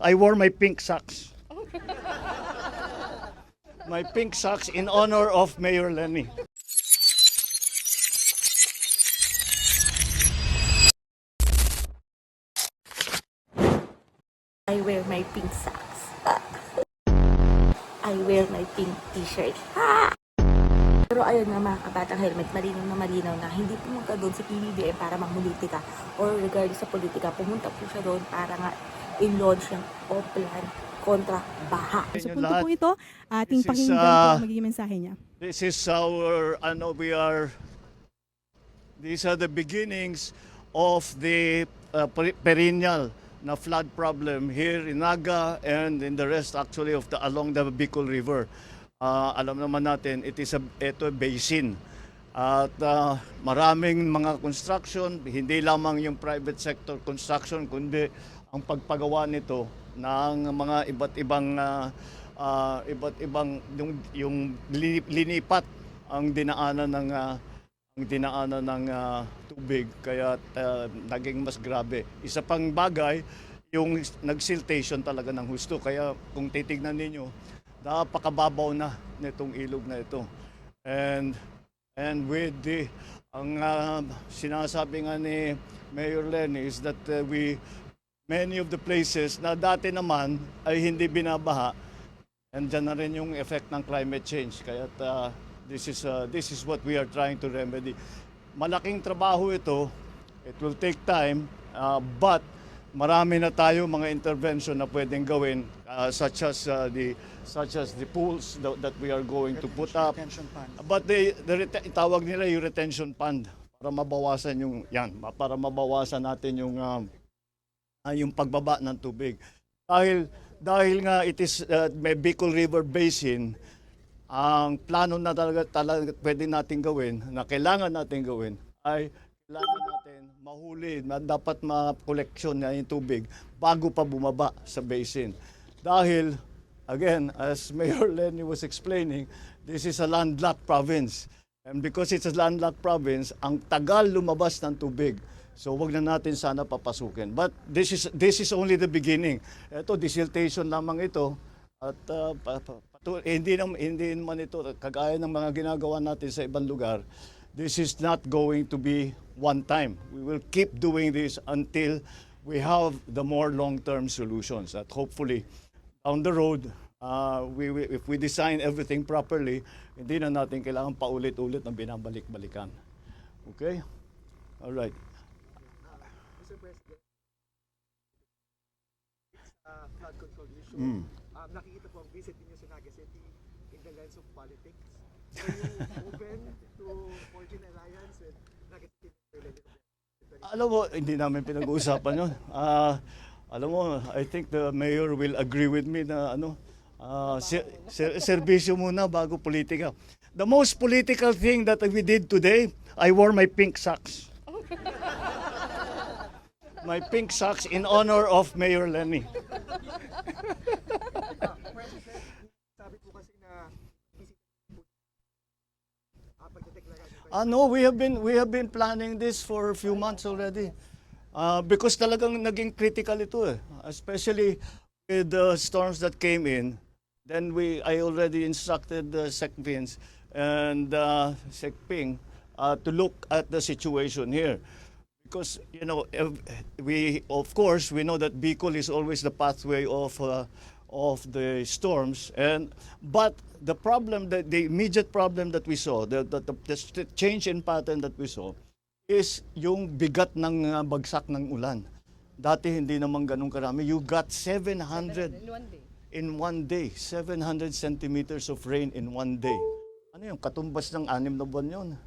I wore my pink socks. My pink socks in honor of Mayor Lenny. I wear my pink socks. I wear my pink t-shirt. Pero ayun nga mga kabatang helmet, malinaw na hindi pumunta doon sa PBBM para magpolitika or regardless sa politika, pumunta po siya doon para nga in-launch yung plan kontra baha. Yun So yung punto lahat. po ito, ating This is, pakinggan po ang magiging mensahe niya. This is these are the beginnings of the perennial na flood problem here in Naga and in the rest actually of along the Bicol River. Alam naman natin, ito basin. At maraming mga construction, hindi lamang yung private sector construction, kundi ang pagpagawa nito ng mga iba't ibang yung linipat ang dinaanan ng tubig kaya naging mas grabe. Isa pang bagay, yung nagsiltation talaga ng husto. Kaya kung titignan ninyo, napakababaw na nitong ilog na ito. And with ang sinasabi nga ni Mayor Lenny is that many of the places na dati naman ay hindi binabaha, and dyan na rin yung effect ng climate change. Kaya this is what we are trying to remedy. Malaking trabaho ito. It will take time, but marami na tayo mga intervention na pwedeng gawin, such as the pools that we are going to put up. But itawag nila yung retention pond para mabawasan para mabawasan natin yung pagbaba ng tubig. Dahil nga it is may Bicol River Basin, ang plano na talaga pwede natin gawin, na kailangan natin gawin, ay kailangan natin mahuli, na dapat ma-collection na yung tubig bago pa bumaba sa basin. Dahil, again, as Mayor Lenny was explaining, this is a landlocked province. And because it's a landlocked province, ang tagal lumabas ng tubig. So wag na natin sana papasukin. But this is only the beginning. Ito, desiltation lamang ito. At hindi naman ito, kagaya ng mga ginagawa natin sa ibang lugar, this is not going to be one time. We will keep doing this until we have the more long-term solutions. At hopefully, down the road, if we design everything properly, hindi na natin kailangan paulit-ulit na binabalik-balikan. Okay? All right. Mr. President, flood control issue. Nakikita po ang visit ninyo sa Naga City in the lens of politics. Are you open to forging alliance with Naga City? Alam mo, hindi namin pinag-uusapan yun. Alam mo, I think the mayor will agree with me na serbisyo muna bago politika. The most political thing that we did today, I wore my pink socks. My pink socks in honor of Mayor Lenny. Sabi po kasi na No, we have been planning this for a few months already. Because talagang naging critical ito especially with the storms that came in. Then I already instructed the Sec Vince and Sec Ping to look at the situation here. Because we know that Bicol is always the pathway of the storms, but the immediate problem that we saw, the change in pattern that we saw, is yung bigat ng bagsak ng ulan. Dati hindi naman ganun karami. You got 700 in one day, 700 centimeters of rain in one day. Ano yung katumbas ng 6 na buwan yun?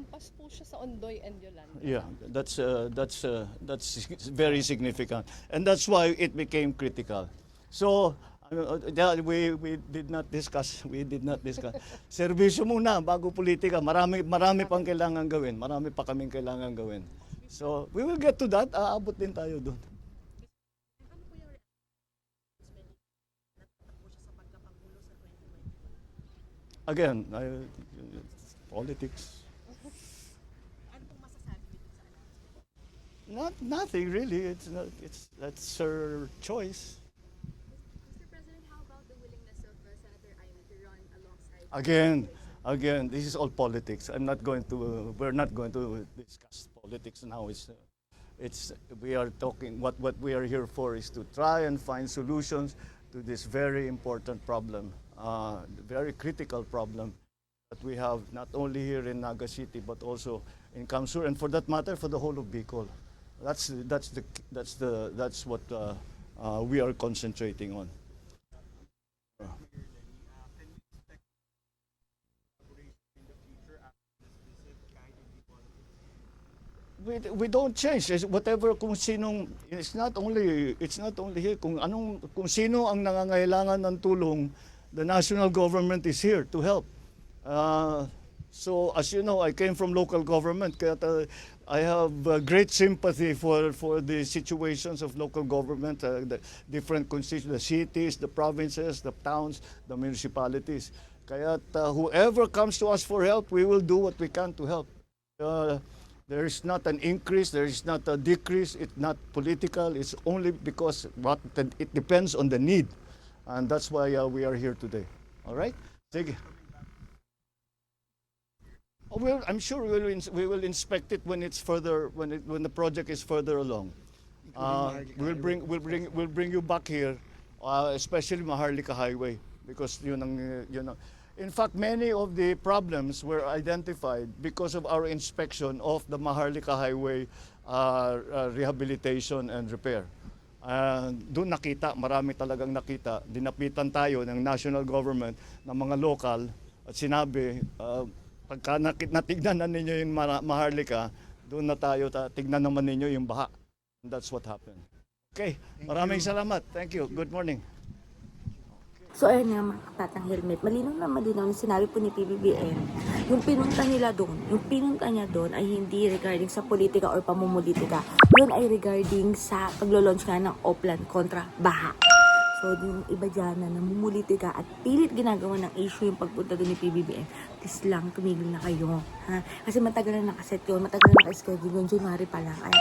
Pas po siya sa Ondoy and Yolanda. Yeah, that's very significant, and that's why it became critical. So we did not discuss. Serbisyo muna bago politika. Marami pang kailangan gawin. Marami pa kaming kailangan gawin. So we will get to that. Aabot din tayo doon. Again, politics. Nothing really. That's her choice. Again, this is all politics. We're not going to discuss politics now. We are talking, what we are here for is to try and find solutions to this very important problem, very critical problem that we have not only here in Naga City but also in Kamsur, and for that matter, for the whole of Bicol. That's what we are concentrating on. We don't change. Whatever, kung sinong, it's not only here, kung sino ang nangangailangan ng tulong, the national government is here to help. So as you know, I came from local government, kaya I have great sympathy for the situations of local government, the different constituencies, the cities, the provinces, the towns, the municipalities. Kaya whoever comes to us for help, we will do what we can to help. There is not an increase, there is not a decrease, it's not political, it's only because it depends on the need. And that's why we are here today. All right? Sige. Oh, well, I'm sure we will inspect it when it's further, when the project is further along. We'll bring you back here, especially Maharlika Highway, because yun ang. In fact, many of the problems were identified because of our inspection of the Maharlika Highway rehabilitation and repair. Doon nakita, marami talagang nakita. Dinapitan tayo ng national government, ng mga local, at sinabi, pagka natignan na ninyo yung Maharlika, doon na tayo, tignan naman ninyo yung baha. And that's what happened. Okay, maraming salamat. Thank you. Good morning. So ayun nga mga kabatang helmet, malinaw na sinabi po ni PBBM, yung pinunta niya doon ay hindi regarding sa politika or pamumulitika. Yun ay regarding sa paglo-launch nga ng Oplan kontra baha. So yung iba dyan na namumulitika at pilit ginagawa ng issue yung pagpunta doon ni PBBM, please lang, tumigil na kayo. Ha? Kasi matagal na nakaset yun, matagal na naka-schedule yun, January pa lang. Ay,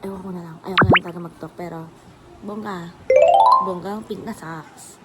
ayaw ko na lang talaga mag-talk, pero bongga ang pink na socks.